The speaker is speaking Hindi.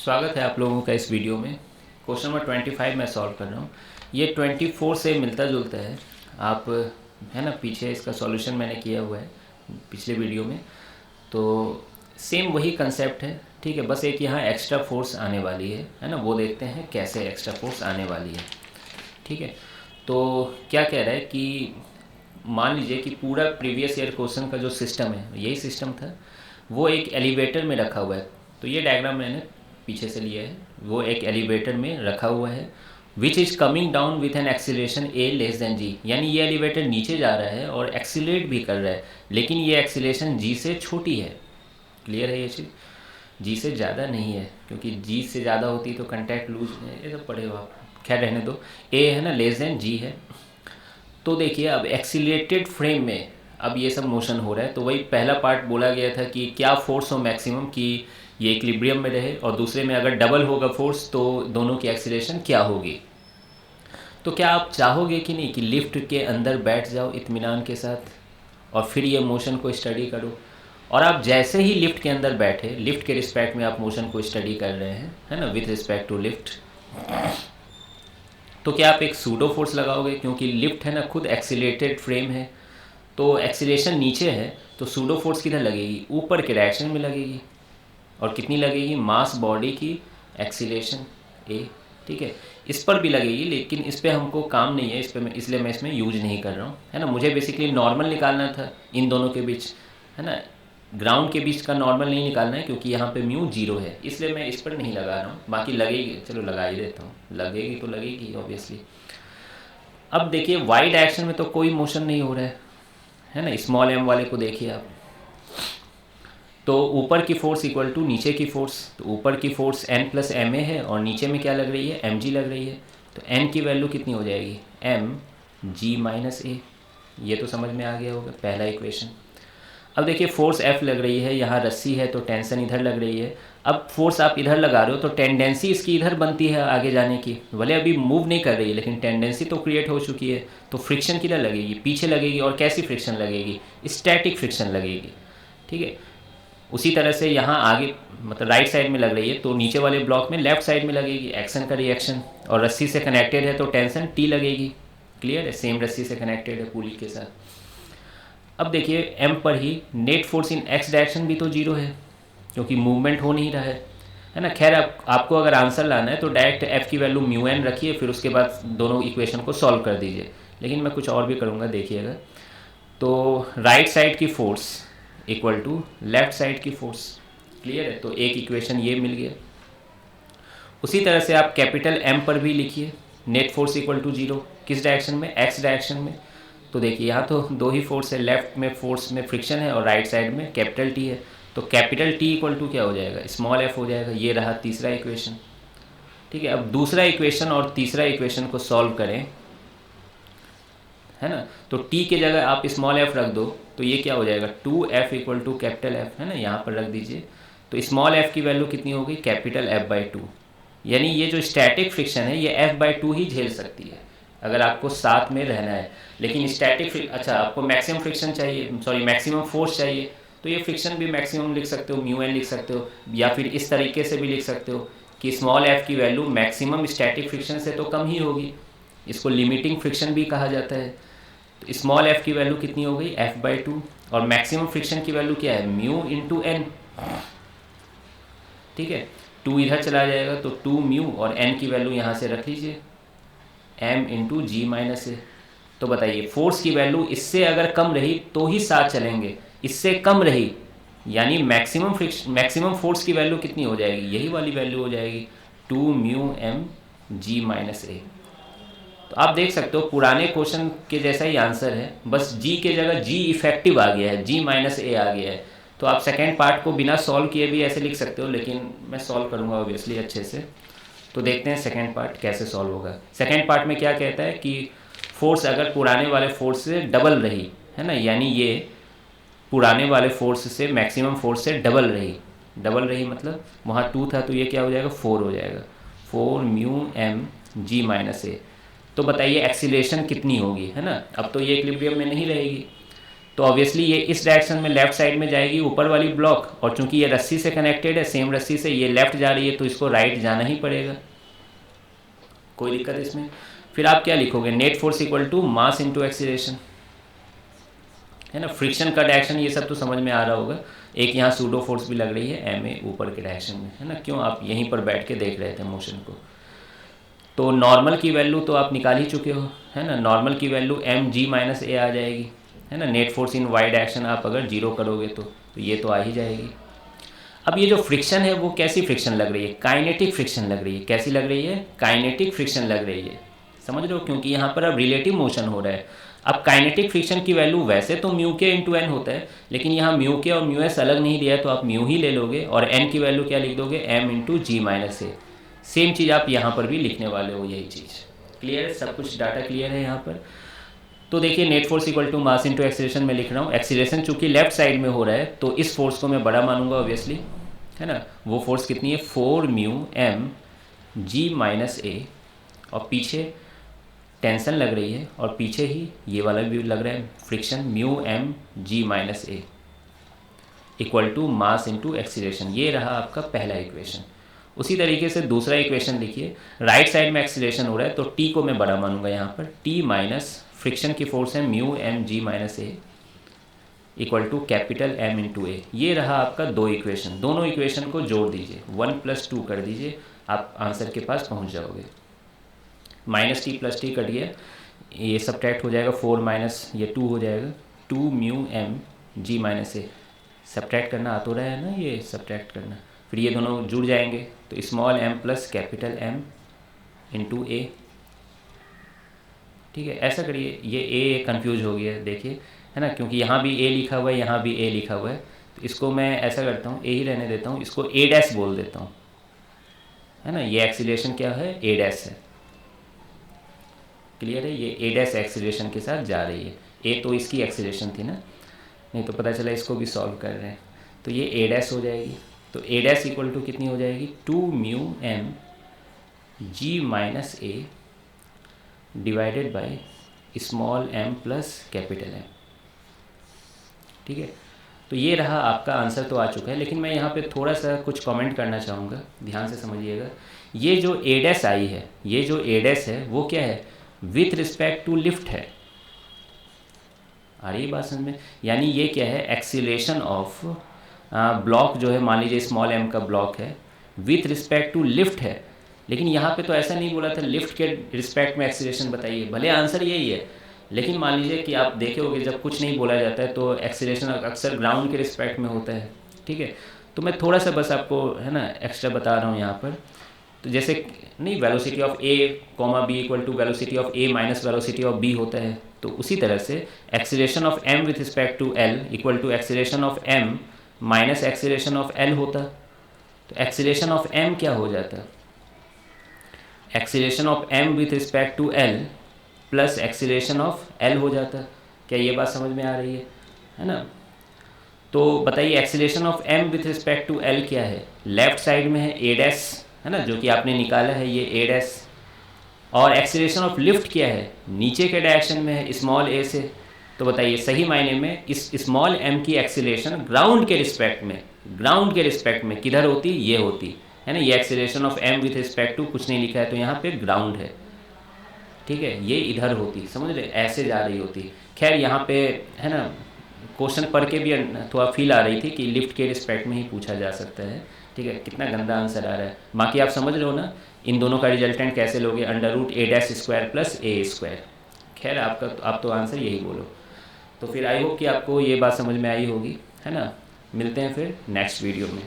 स्वागत है आप लोगों का इस वीडियो में। क्वेश्चन नंबर 25 मैं सॉल्व कर रहा हूँ। ये 24 से मिलता जुलता है। आप है ना, पीछे इसका सॉल्यूशन मैंने किया हुआ है पिछले वीडियो में, तो सेम वही कंसेप्ट है। ठीक है, बस एक यहाँ एक्स्ट्रा फोर्स आने वाली है ना, वो देखते हैं कैसे एक्स्ट्रा फोर्स आने वाली है। ठीक है, तो क्या कह रहा है कि मान लीजिए कि पूरा प्रीवियस ईयर क्वेश्चन का जो सिस्टम है, यही सिस्टम था, वो एक एलिवेटर में रखा हुआ है। तो ये डायग्राम मैंने पीछे से लिया है। वो एक एलिवेटर में रखा हुआ है which is coming down with an acceleration a less than g, यानी ये एलिवेटर नीचे जा रहा है और एक्सीलरेट भी कर रहा है, लेकिन ये एक्सीलरेशन g से छोटी है। क्लियर है ये चीज़? g से ज़्यादा नहीं है, क्योंकि g से ज़्यादा होती तो कंटैक्ट लूज, ये सब पढ़े हो आप, खैर रहने दो। a है ना, लेस देन g है। तो देखिए अब एक्सीलरेटेड फ्रेम में अब ये सब मोशन हो रहा है, तो वही पहला पार्ट बोला गया था कि क्या फोर्स हो मैक्सिमम कि ये इक्विलिब्रियम में रहे, और दूसरे में अगर डबल होगा फोर्स तो दोनों की एक्सीलरेशन क्या होगी। तो क्या आप चाहोगे कि नहीं कि लिफ्ट के अंदर बैठ जाओ इत्मीनान के साथ और फिर ये मोशन को स्टडी करो, और आप जैसे ही लिफ्ट के अंदर बैठे, लिफ्ट के रिस्पेक्ट में आप मोशन को स्टडी कर रहे हैं, है ना, विथ रिस्पेक्ट टू लिफ्ट, तो क्या आप एक सूडो फोर्स लगाओगे? क्योंकि लिफ्ट है ना, खुद एक्सीलरेटेड फ्रेम है, तो एक्सीलरेशन नीचे है, तो सूडो फोर्स किधर लगेगी? ऊपर के डायरेक्शन में लगेगी। और कितनी लगेगी? मास बॉडी की एक्सीलरेशन a। ठीक है, इस पर भी लगेगी, लेकिन इस पर हमको काम नहीं है, इस पर इसलिए मैं इसमें यूज नहीं कर रहा हूँ, है ना। मुझे बेसिकली नॉर्मल निकालना था इन दोनों के बीच, है ना। ग्राउंड के बीच का नॉर्मल नहीं निकालना है, क्योंकि यहाँ पे म्यू 0 है, इसलिए मैं इस पर नहीं लगा रहा हूँ। बाकी लगेगी, चलो लगा ही देता हूँ, लगेगी तो लगेगी ऑब्वियसली। अब देखिए वाई डायरेक्शन में तो कोई मोशन नहीं हो रहा है ना। स्मॉल m वाले को देखिए आप, तो ऊपर की फोर्स इक्वल टू नीचे की फोर्स, तो ऊपर की force n plus M A है, और नीचे में क्या लग रही है? mg लग रही है। तो n की वैल्यू कितनी हो जाएगी? mg माइनस ए। ये तो समझ में आ गया होगा, पहला इक्वेशन। अब देखिए फोर्स F लग रही है, यहाँ रस्सी है तो टेंशन इधर लग रही है। अब फोर्स आप इधर लगा रहे हो तो टेंडेंसी इसकी इधर बनती है आगे जाने की, भले अभी मूव नहीं कर रही है लेकिन टेंडेंसी तो क्रिएट हो चुकी है। तो फ्रिक्शन किधर लगेगी? पीछे लगेगी। और कैसी फ्रिक्शन लगेगी? स्टैटिक फ्रिक्शन लगेगी। ठीक है, उसी तरह से यहाँ आगे मतलब राइट साइड में लग रही है, तो नीचे वाले ब्लॉक में लेफ्ट साइड में लगेगी, एक्शन का रिएक्शन, और रस्सी से कनेक्टेड है तो टेंशन T लगेगी। क्लियर है, सेम रस्सी से कनेक्टेड है पुली के साथ। अब देखिए m पर ही net force in x direction भी तो 0 है, क्योंकि मूवमेंट हो नहीं रहा है ना। खैर आपको अगर आंसर लाना है तो डायरेक्ट f की वैल्यू म्यू n रखिए, फिर उसके बाद दोनों इक्वेशन को सॉल्व कर दीजिए, लेकिन मैं कुछ और भी करूँगा, देखिएगा। तो राइट साइड की force equal to left side की फोर्स। क्लियर है, तो एक इक्वेशन ये मिल गया। उसी तरह से आप कैपिटल M पर भी लिखिए, नेट फोर्स इक्वल टू 0, किस डायरेक्शन में? x डायरेक्शन में। तो देखिए यहाँ तो दो ही फोर्स है, लेफ्ट में फोर्स में फ्रिक्शन है और राइट साइड में कैपिटल T है, तो कैपिटल T इक्वल टू क्या हो जाएगा? स्मॉल f हो जाएगा। ये रहा तीसरा इक्वेशन। ठीक है, अब दूसरा इक्वेशन और तीसरा इक्वेशन को सॉल्व करें, है ना, तो T के जगह आप स्मॉल f रख दो, तो ये क्या हो जाएगा? 2f equal to capital F, है ना, यहाँ पर रख दीजिए। तो स्मॉल f की वैल्यू कितनी होगी? Capital F/2। यानी ये जो स्टैटिक फ्रिक्शन है ये F/2 ही झेल सकती है अगर आपको साथ में रहना है। लेकिन स्टैटिक अच्छा आपको मैक्सिमम फ्रिक्शन चाहिए, सॉरी मैक्सिमम फोर्स चाहिए, तो ये फ्रिक्शन भी मैक्सिमम लिख सकते हो, म्यू n लिख सकते हो, या फिर इस तरीके से भी लिख सकते हो कि स्मॉल f की वैल्यू मैक्सिमम स्टैटिक फ्रिक्शन से तो कम ही होगी। इसको लिमिटिंग फ्रिक्शन भी कहा जाता है। तो स्मॉल f की वैल्यू कितनी हो गई? F/2, और मैक्सिमम फ्रिक्शन की वैल्यू क्या है? Mu into n। ठीक है, 2 इधर चला जाएगा तो 2 म्यू, और n की वैल्यू यहाँ से रख लीजिए m इंटू जी माइनस ए। तो बताइए फोर्स की वैल्यू इससे अगर कम रही तो ही साथ चलेंगे, इससे कम रही यानी मैक्सिमम फोर्स की वैल्यू कितनी हो जाएगी? यही वाली वैल्यू हो जाएगी 2 म्यू m जी माइनस ए। तो आप देख सकते हो पुराने क्वेश्चन के जैसा ही आंसर है, बस g के जगह g इफेक्टिव आ गया है, g माइनस ए आ गया है। तो आप सेकेंड पार्ट को बिना सॉल्व किए भी ऐसे लिख सकते हो, लेकिन मैं सॉल्व करूँगा ऑब्वियसली अच्छे से। तो देखते हैं सेकेंड पार्ट कैसे सॉल्व होगा। सेकेंड पार्ट में क्या कहता है कि फोर्स अगर पुराने वाले फोर्स से डबल रही, है ना, यानी ये पुराने वाले फोर्स से मैक्सिमम फोर्स से डबल रही मतलब वहाँ 2 था तो ये क्या हो जाएगा? 4 हो जाएगा, 4 म्यू m जी माइनस ए। तो बताइए एक्सीलरेशन कितनी होगी, है ना। अब तो ये इक्विलिब्रियम में नहीं रहेगी, तो ऑब्वियसली ये इस डायरेक्शन में लेफ्ट साइड में जाएगी ऊपर वाली ब्लॉक, और चूंकि ये रस्सी से कनेक्टेड है, सेम रस्सी से ये लेफ्ट जा रही है, तो इसको राइट जाना ही पड़ेगा। कोई दिक्कत इसमें? फिर आप क्या लिखोगे, net force equal to mass into acceleration, है ना। फ्रिक्शन का डायरेक्शन ये सब तो समझ में आ रहा होगा। एक यहाँ सूडो फोर्स भी लग रही है एम ए ऊपर के डायरेक्शन में, है ना। क्यों, आप यहीं पर बैठ के देख रहे थे मोशन को। तो नॉर्मल की वैल्यू तो आप निकाल ही चुके हो, है ना। नॉर्मल की value M G minus A आ जाएगी, है ना। Net force in Y direction आप अगर जीरो करोगे तो ये तो आ ही जाएगी। अब ये जो फ्रिक्शन है वो कैसी फ्रिक्शन लग रही है, काइनेटिक फ्रिक्शन लग रही है। कैसी लग रही है, काइनेटिक फ्रिक्शन लग रही है, समझ रहे हो, क्योंकि यहाँ पर अब रिलेटिव मोशन हो रहा है। अब काइनेटिक फ्रिक्शन की वैल्यू वैसे तो म्यू के इंटू एन होता है, लेकिन यहाँ म्यू के और म्यू एस अलग नहीं दिया है, तो आप म्यू ही ले लोगे और एन की वैल्यू क्या लिख दोगे, एम इंटू जी माइनस ए। सेम चीज़ आप यहाँ पर भी लिखने वाले हो, यही चीज़। क्लियर है, सब कुछ डाटा क्लियर है यहाँ पर। तो देखिए net force equal to mass into acceleration में लिख रहा हूँ। एक्सीलरेशन चूंकि लेफ्ट साइड में हो रहा है तो इस फोर्स को मैं बड़ा मानूंगा ऑब्वियसली, है ना। वो फोर्स कितनी है, 4 म्यू एम जी माइनस ए, और पीछे टेंशन लग रही है और पीछे ही ये वाला भी लग रहा है friction, mu M G minus A equal to mass into acceleration. ये रहा आपका पहला इक्वेशन। उसी तरीके से दूसरा इक्वेशन लिखिए, राइट साइड में एक्सीलरेशन हो रहा है तो टी को मैं बड़ा मानूंगा यहाँ पर, टी माइनस फ्रिक्शन की फोर्स है mu M G minus A equal to capital M into A. ये रहा आपका दो इक्वेशन। दोनों इक्वेशन को जोड़ दीजिए, 1 + 2 कर दीजिए, आप आंसर के पास पहुँच जाओगे। Minus T plus T cut गया, ये सब्ट्रैक्ट हो जाएगा, 4 माइनस ये 2 हो जाएगा, 2 म्यू एम जी माइनस ए। सब्ट्रैक्ट करना आ तो रहा है ना, ये सब्ट्रैक्ट करना। फिर ये दोनों जुड़ जाएंगे तो small M plus capital M into A. ठीक है, ऐसा करिए, ये ए कंफ्यूज हो गया देखिए, है ना, क्योंकि यहाँ भी ए लिखा हुआ है, यहाँ भी ए लिखा हुआ है। तो इसको मैं ऐसा करता हूँ, ए ही रहने देता हूँ, इसको ए डैश बोल देता हूँ, है ना। ये एक्सीलरेशन क्या है, ए डैश है। क्लियर है, ये ए डैश एक्सीलरेशन के साथ जा रही है। ए तो इसकी एक्सीलरेशन थी ना, नहीं तो पता चला इसको भी सॉल्व कर रहे हैं, तो ये ए डैश हो जाएगी। तो ए डैश इक्वल टू कितनी हो जाएगी, 2 mu M G minus A divided by small M plus capital M. ठीक है, तो ये रहा आपका आंसर तो आ चुका है, लेकिन मैं यहाँ पे थोड़ा सा कुछ कमेंट करना चाहूँगा, ध्यान से समझिएगा। ये जो ए डैश आई है, ये जो ए डैश है वो क्या है, विथ रिस्पेक्ट टू लिफ्ट है। आ रही है बात समझ में? यानी ये क्या है, एक्सीलरेशन ऑफ ब्लॉक जो है, मान लीजिए स्मॉल एम का ब्लॉक है, विथ रिस्पेक्ट टू लिफ्ट है। लेकिन यहाँ पे तो ऐसा नहीं बोला था लिफ्ट के रिस्पेक्ट में एक्सीलरेशन बताइए, भले आंसर यही है, लेकिन मान लीजिए कि आप देखे होगे जब कुछ नहीं बोला जाता है तो एक्सीलरेशन अक्सर ग्राउंड के रिस्पेक्ट में होता है। ठीक है, तो मैं थोड़ा सा बस आपको, है ना, एक्स्ट्रा बता रहा हूँ यहाँ पर। तो जैसे नहीं, velocity of A comma B equal to velocity of A minus velocity of B होता है, तो उसी तरह से acceleration of M with respect to L equal to acceleration of M minus acceleration of L होता। तो एक्सीलरेशन ऑफ एम क्या हो जाता, acceleration of M with respect to L plus acceleration of L हो जाता। क्या ये बात समझ में आ रही है ना? तो बताइए acceleration of M with respect to L क्या है, लेफ्ट साइड में है ए डैश, है ना, जो कि आपने निकाला है ये ए डैश। और एक्सीलरेशन ऑफ लिफ्ट क्या है, नीचे के डायरेक्शन में है, स्मॉल ए से। तो बताइए सही मायने में इस स्मॉल एम की एक्सीलरेशन ग्राउंड के रिस्पेक्ट में किधर होती, ये होती है ना। ये acceleration of M with respect to कुछ नहीं लिखा है तो यहाँ पे ग्राउंड है। ठीक है, ये इधर होती, समझ रहे, ऐसे जा रही होती। खैर यहाँ पे, है ना, क्वेश्चन पढ़ के भी थोड़ा फील आ रही थी कि लिफ्ट के रिस्पेक्ट में ही पूछा जा सकता है। ठीक है, कितना गंदा आंसर आ रहा है। बाकी आप समझ रहे हो ना, इन दोनों का रिजल्टेंट कैसे लोगे, √a' प्लस a²। खैर आप तो आंसर यही बोलो। तो फिर आई होप कि आपको ये बात समझ में आई होगी, है ना। मिलते हैं फिर नेक्स्ट वीडियो में।